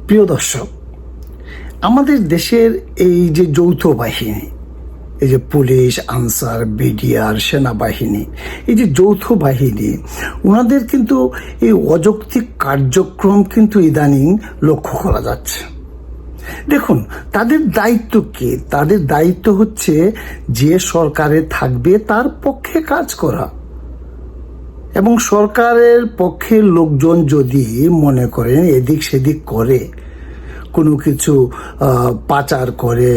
প্রিয় দর্শক, আমাদের দেশের এই যে যৌথ বাহিনী, এই যে পুলিশ, আনসার, বিডিআর, সেনাবাহিনী, এই যে যৌথ বাহিনী, ওনাদের কিন্তু এই অযৌক্তিক কার্যক্রম কিন্তু ইদানিং লক্ষ্য করা যাচ্ছে। দেখুন, তাদের দায়িত্ব কি? তাদের দায়িত্ব হচ্ছে যে সরকারে থাকবে তার পক্ষে কাজ করা, এবং সরকারের পক্ষের লোকজন যদি মনে করেন এদিক সেদিক করে, কোনো কিছু পাচার করে,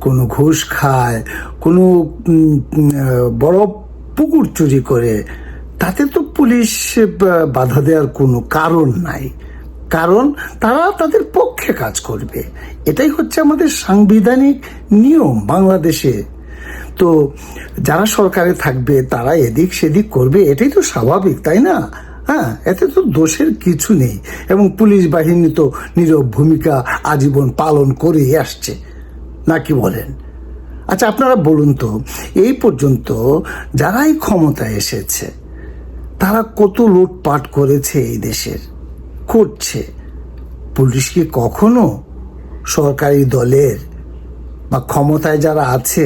কোনো ঘুষ খায়, কোনো বড় পুকুর চুরি করে, তাতে তো পুলিশ বাধা দেওয়ার কোনো কারণ নাই, কারণ তারা তাদের পক্ষে কাজ করবে। এটাই হচ্ছে আমাদের সাংবিধানিক নিয়ম বাংলাদেশে। তো যারা সরকারে থাকবে তারা এদিক সেদিক করবে, এটাই তো স্বাভাবিক, তাই না? হ্যাঁ, এতে তো দোষের কিছু নেই, এবং পুলিশ বাহিনী তো নীরব ভূমিকা আজীবন পালন করে আসছে, নাকি বলেন? আচ্ছা, আপনারা বলুন তো, এই পর্যন্ত যারাই ক্ষমতায় এসেছে তারা কত লুটপাট করেছে এই দেশের, করছে। পুলিশ কি কখনো সরকারি দলের বা ক্ষমতায় যারা আছে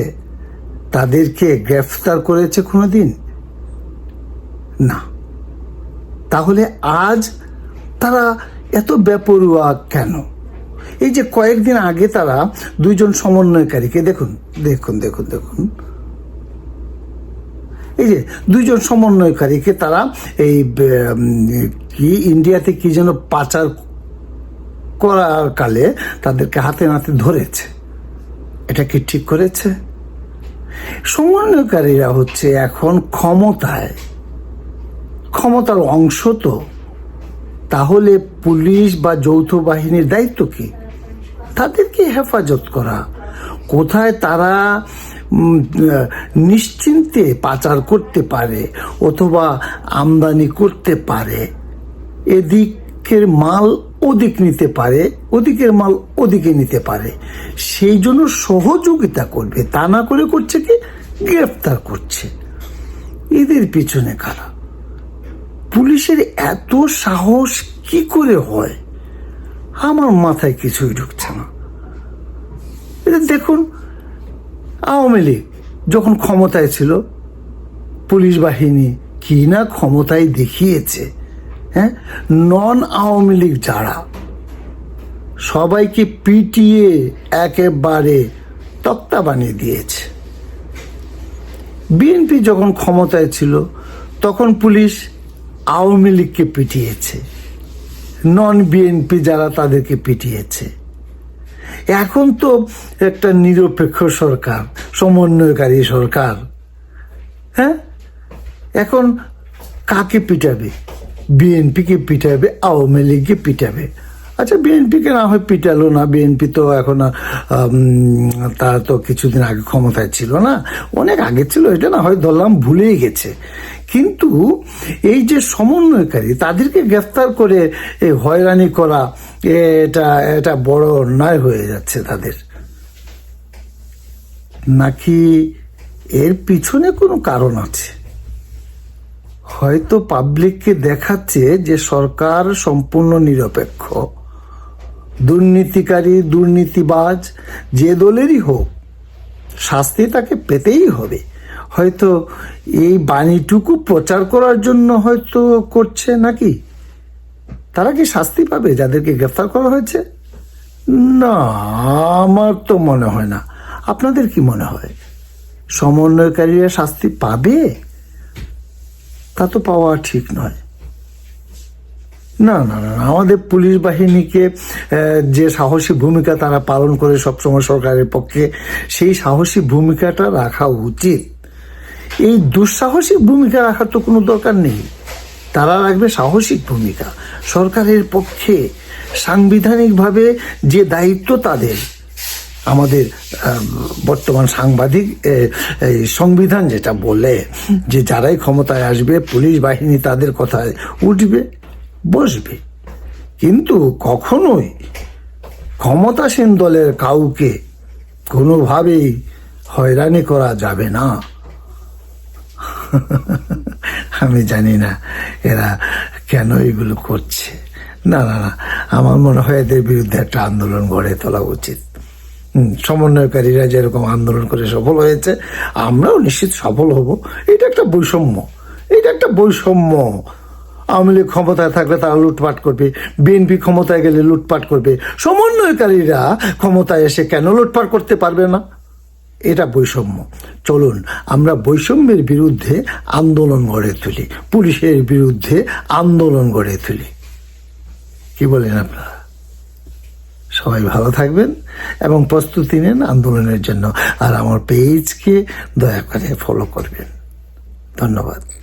তাদেরকে গ্রেফতার করেছে কোনোদিন? না। তাহলে আজ তারা এত বেপরোয়া কেন? এই যে কয়েকদিন আগে তারা দুইজন সমন্বয়কারীকে দেখুন, এই যে দুইজন সমন্বয়কারীকে তারা এই কি ইন্ডিয়াতে কি যেন পাচার করার কালে তাদেরকে হাতে নাতে ধরেছে। এটা কি ঠিক করেছে? সমন্বয়কারীরা হচ্ছে এখন ক্ষমতার অংশ। তো তাহলে পুলিশ বা যৌথ বাহিনীর দায়িত্ব কি? তাদেরকে হেফাজত করা। কোথায় তারা নিশ্চিন্তে পাচার করতে পারে অথবা আমদানি করতে পারে, এদিকের মাল ওদিক নিতে পারে, ওদিকের মাল ওদিকে নিতে পারে, সেই জন্য সহযোগিতা করবে। তা না করে করছে কি? গ্রেফতার করছে। এদের পিছনে কারা? পুলিশের এত সাহস কি করে হয়? আমার মাথায় কিছুই ঢুকছে না। এটা দেখুন, আওয়ামী লীগ যখন ক্ষমতায় ছিল, পুলিশ বাহিনী কি না ক্ষমতায় দেখিয়েছে। হ্যাঁ, নন আওয়ামী লীগ যারা, সবাইকে পিটিয়ে একেবারে তক্তা বানিয়ে দিয়েছে। বিএনপি যখন ক্ষমতায় ছিল তখন পুলিশ আওয়ামী লীগকে পিটিয়েছে, নন বিএনপি যারা তাদেরকে পিটিয়েছে। এখন তো একটা নিরপেক্ষ সরকার, সমন্বয়কারী সরকার। হ্যাঁ, এখন কাকে পিটাবে? বিএনপিকে পিটাবে, আওয়ামী লীগকে পিটাবে। আচ্ছা, বিএনপিকে না হয় পিটালো না, বিএনপি তো এখন তারা তো কিছুদিন আগে ক্ষমতায় ছিল না, অনেক আগে ছিল, এটা না হয় ধরলাম ভুলেই গেছে। কিন্তু এই যে সমন্বয়কারী, তাদেরকে গ্রেফতার করে এই হয়রানি করা, এটা বড় অন্যায় হয়ে যাচ্ছে তাদের। নাকি এর পিছনে কোনো কারণ আছে? হয়তো পাবলিককে দেখাচ্ছে যে সরকার সম্পূর্ণ নিরপেক্ষ। দুর্নীতিকারী, দুর্নীতিবাজ যে দলেরই হোক, শাস্তি তাকে পেতেই হবে। হয়তো এই বাণীটুকু প্রচার করার জন্য হয়তো করছে। নাকি তারা কি শাস্তি পাবে যাদেরকে গ্রেফতার করা হয়েছে? না, আমার তো মনে হয় না। আপনাদের কি মনে হয় সমন্বয়কারীরা শাস্তি পাবে? তা তো পাওয়া ঠিক নয়। না না না, আমাদের পুলিশ বাহিনীকে যে সাহসী ভূমিকা তারা পালন করে সবসময় সরকারের পক্ষে, সেই সাহসী ভূমিকাটা রাখা উচিত। এই দুঃসাহসিক ভূমিকা রাখার তো কোনো দরকার নেই। তারা রাখবে সাহসিক ভূমিকা সরকারের পক্ষে। সাংবিধানিকভাবে যে দায়িত্ব তাদের, আমাদের বর্তমান সাংবিধানিক সংবিধান যেটা বলে যে যারাই ক্ষমতায় আসবে পুলিশ বাহিনী তাদের কথায় উঠবে বসবে, কিন্তু কখনোই ক্ষমতাসীন দলের কাউকে কোনোভাবেই হয়রানি করা যাবে না। আমি জানি না এরা কেন এগুলো করছে। না না না, আমার মনে হয় এদের বিরুদ্ধে একটা আন্দোলন গড়ে তোলা উচিত। সমন্বয়কারীরা যেরকম আন্দোলন করে সফল হয়েছে, আমরাও নিশ্চিত সফল হব। এটা একটা বৈষম্য, এটা একটা বৈষম্য। আওয়ামী লীগ ক্ষমতায় থাকলে তারা লুটপাট করবে, বিএনপি ক্ষমতায় গেলে লুটপাট করবে, সমন্বয়কারীরা ক্ষমতায় এসে কেন লুটপাট করতে পারবে না? এটা বৈষম্য। চলুন আমরা বৈষম্যের বিরুদ্ধে আন্দোলন গড়ে তুলি, পুলিশের বিরুদ্ধে আন্দোলন গড়ে তুলি। কি বলেন আপনারা? সবাই ভালো থাকবেন এবং প্রস্তুতি নেন আন্দোলনের জন্য। আর আমার পেজকে দয়া করে ফলো করবেন। ধন্যবাদ।